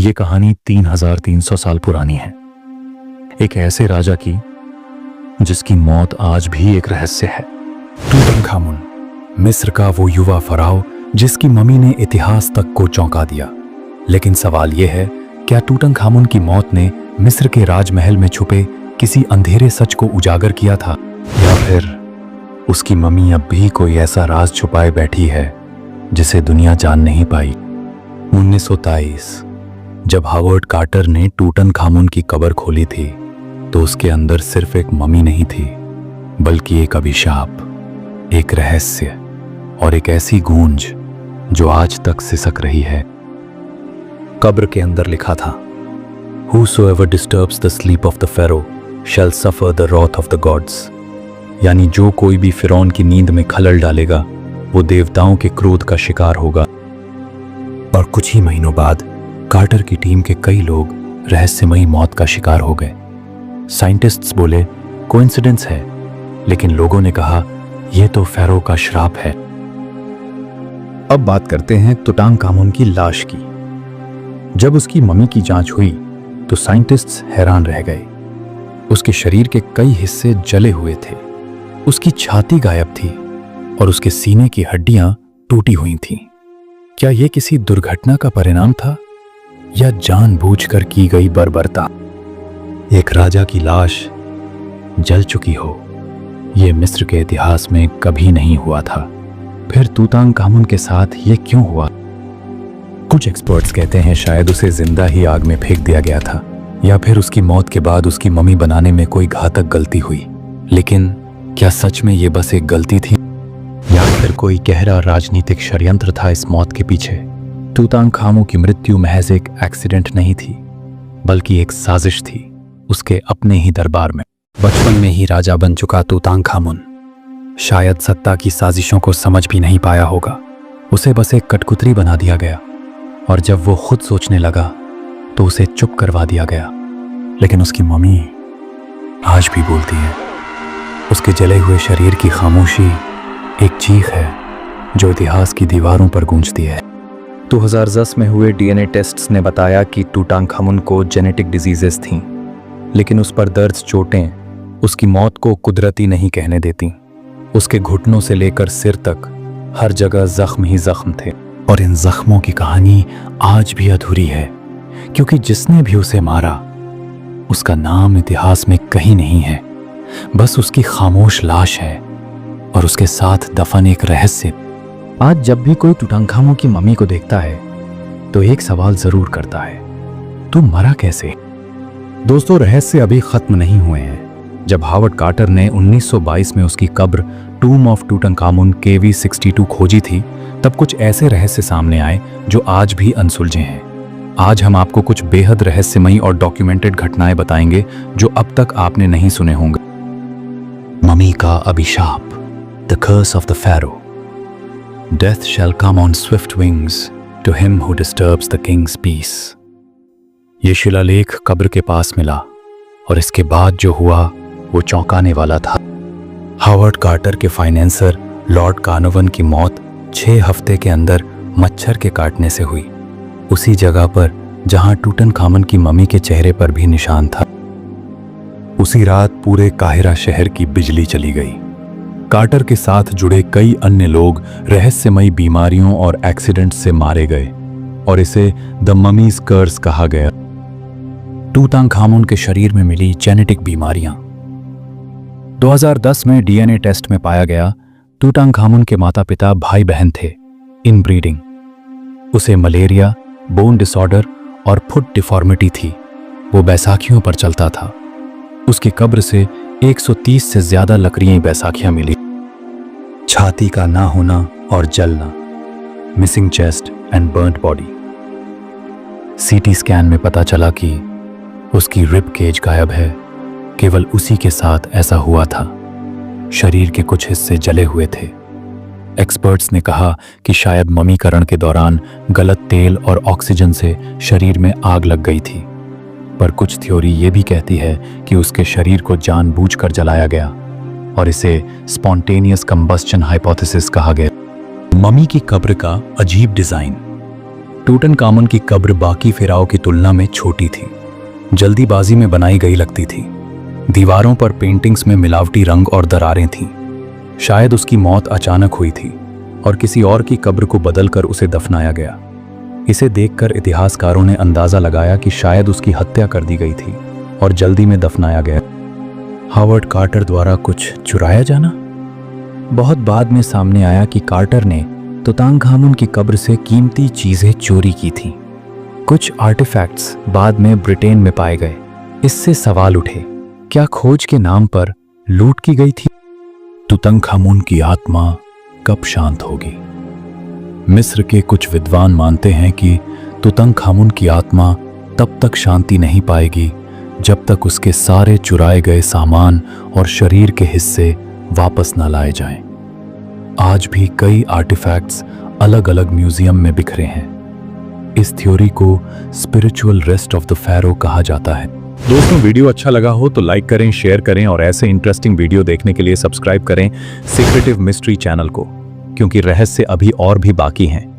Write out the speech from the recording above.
ये कहानी 3300 साल पुरानी है, एक ऐसे राजा की जिसकी मौत आज भी एक रहस्य है। टूटनखामुन, मिस्र का वो युवा फराओ जिसकी मम्मी ने इतिहास तक को चौंका दिया। लेकिन सवाल यह है, क्या टूटनखामुन की मौत ने मिस्र के राजमहल में छुपे किसी अंधेरे सच को उजागर किया था, या फिर उसकी मम्मी अब भी कोई ऐसा राज छुपाए बैठी है जिसे दुनिया जान नहीं पाई। 1923 जब हावर्ड कार्टर ने टूटनखामुन की कब्र खोली थी तो उसके अंदर सिर्फ एक मम्मी नहीं थी, बल्कि एक अभिशाप, एक रहस्य और एक ऐसी गूंज जो आज तक सिसक रही है। कब्र के अंदर लिखा था, Whosoever disturbs the sleep of the Pharaoh shall suffer the wrath of the gods। यानी जो कोई भी फिरौन की नींद में खलल डालेगा वो देवताओं के क्रोध का शिकार होगा। और कुछ ही महीनों बाद कार्टर की टीम के कई लोग रहस्यमयी मौत का शिकार हो गए। साइंटिस्ट्स बोले कोइंसिडेंस है, लेकिन लोगों ने कहा यह तो फेरो का श्राप है। अब बात करते हैं टूटनखामुन की लाश की। जब उसकी मम्मी की जांच हुई तो साइंटिस्ट्स हैरान रह गए। उसके शरीर के कई हिस्से जले हुए थे, उसकी छाती गायब थी और उसके सीने की हड्डियां टूटी हुई थीं। क्या यह किसी दुर्घटना का परिणाम था या जानबूझकर की गई बर्बरता? एक राजा की लाश जल चुकी हो, यह मिस्र के इतिहास में कभी नहीं हुआ था। फिर टूटनखामुन के साथ यह क्यों हुआ? कुछ एक्सपर्ट्स कहते हैं शायद उसे जिंदा ही आग में फेंक दिया गया था, या फिर उसकी मौत के बाद उसकी मम्मी बनाने में कोई घातक गलती हुई। लेकिन क्या सच में यह बस एक गलती थी, या फिर कोई गहरा राजनीतिक षड्यंत्र था इस मौत के पीछे? टूटनखामुन की मृत्यु महज एक एक्सीडेंट नहीं थी, बल्कि एक साजिश थी उसके अपने ही दरबार में। बचपन में ही राजा बन चुका टूटनखामुन शायद सत्ता की साजिशों को समझ भी नहीं पाया होगा। उसे बस एक कठपुतली बना दिया गया, और जब वो खुद सोचने लगा तो उसे चुप करवा दिया गया। लेकिन उसकी मम्मी आज भी बोलती है। उसके जले हुए शरीर की खामोशी एक चीख है जो इतिहास की दीवारों पर गूंजती है। 2010 में हुए डीएनए टेस्ट्स ने बताया कि टूटनखामुन को जेनेटिक डिजीजेस थीं, लेकिन उस पर दर्ज चोटें उसकी मौत को कुदरती नहीं कहने देती। उसके घुटनों से लेकर सिर तक हर जगह जख्म ही जख्म थे, और इन जख्मों की कहानी आज भी अधूरी है, क्योंकि जिसने भी उसे मारा उसका नाम इतिहास में कहीं नहीं है। बस उसकी खामोश लाश है और उसके साथ दफन एक रहस्य। आज जब भी कोई टूटनखामुन की मम्मी को देखता है तो एक सवाल जरूर करता है, तू मरा कैसे? दोस्तों, रहस्य अभी खत्म नहीं हुए हैं। जब हावर्ड कार्टर ने 1922 में उसकी कब्र टूम ऑफ टूटनखामुन KV62 खोजी थी, तब कुछ ऐसे रहस्य सामने आए जो आज भी अनसुलझे हैं। आज हम आपको कुछ बेहद रहस्यमयी और डॉक्यूमेंटेड घटनाएं बताएंगे जो अब तक आपने नहीं सुने होंगे। मम्मी का अभिशाप, the curse of the pharaoh. Death shall come on swift wings to him who disturbs the king's peace। ये शिलालेख कब्र के पास मिला, और इसके बाद जो हुआ वो चौंकाने वाला था। हावर्ड कार्टर के फाइनेंसर लॉर्ड कार्नोवन की मौत 6 हफ्ते के अंदर मच्छर के काटने से हुई, उसी जगह पर जहां टूटनखामुन की मम्मी के चेहरे पर भी निशान था। उसी रात पूरे काहिरा शहर की बिजली चली गई। कार्टर के साथ जुड़े कई अन्य लोग रहस्यमयी बीमारियों और एक्सीडेंट्स से मारे गए, और इसे द ममीज कर्स कहा गया। टूटनखामुन के शरीर में मिली जेनेटिक बीमारियां। 2010 में डीएनए टेस्ट में पाया गया टूटनखामुन के माता पिता भाई बहन थे, इनब्रीडिंग। उसे मलेरिया, बोन डिसऑर्डर और फुट डिफॉर्मिटी थी। वो बैसाखियों पर चलता था। उसकी कब्र से 130 से ज्यादा लकड़ियां बैसाखियां मिली। छाती का ना होना और जलना, missing chest and burned body. CT scan में पता चला कि उसकी रिब केज गायब है। केवल उसी के साथ ऐसा हुआ था। शरीर के कुछ हिस्से जले हुए थे। एक्सपर्ट्स ने कहा कि शायद मम्मीकरण के दौरान गलत तेल और ऑक्सीजन से शरीर में आग लग गई थी, पर कुछ थ्योरी ये भी कहती है कि उसके शरीर को जानबूझकर जलाया गया, और इसे स्पॉन्टेनियस कंबस्शन हाइपोथेसिस कहा गया। मम्मी की कब्र का अजीब डिजाइन। टूटनखामुन की कब्र बाकी फिराओं की तुलना में छोटी थी, जल्दीबाजी में बनाई गई लगती थी। दीवारों पर पेंटिंग्स में मिलावटी रंग और दरारें थीं। शायद उसकी मौत अचानक हुई थी और किसी और की कब्र को बदलकर उसे दफनाया गया। इसे देखकर इतिहासकारों ने अंदाजा लगाया कि शायद उसकी हत्या कर दी गई थी और जल्दी में दफनाया गया। हावर्ड कार्टर द्वारा कुछ चुराया जाना? बहुत बाद में सामने आया कि कार्टर ने तुतनखामुन की कब्र से कीमती चीजें चोरी की थीं। कुछ आर्टिफैक्ट्स बाद में ब्रिटेन में पाए गए। इससे सवाल उठे, क्या खोज के नाम पर लूट की गई थी? तुतनखामुन की आत्मा कब शांत होगी? मिस्र के कुछ विद्वान मानते हैं कि तुतनखामुन की आत्मा तब तक शांति नहीं पाएगी जब तक उसके सारे चुराए गए सामान और शरीर के हिस्से वापस न लाए जाएं। आज भी कई आर्टिफैक्ट्स अलग अलग म्यूजियम में बिखरे हैं। इस थ्योरी को spiritual rest of the pharaoh कहा जाता है। दोस्तों, वीडियो अच्छा लगा हो तो लाइक करें, शेयर करें और ऐसे इंटरेस्टिंग वीडियो देखने के लिए सब्सक्राइब करें सीक्रेटिव मिस्ट्री चैनल को, क्योंकि रहस्य अभी और भी बाकी हैं।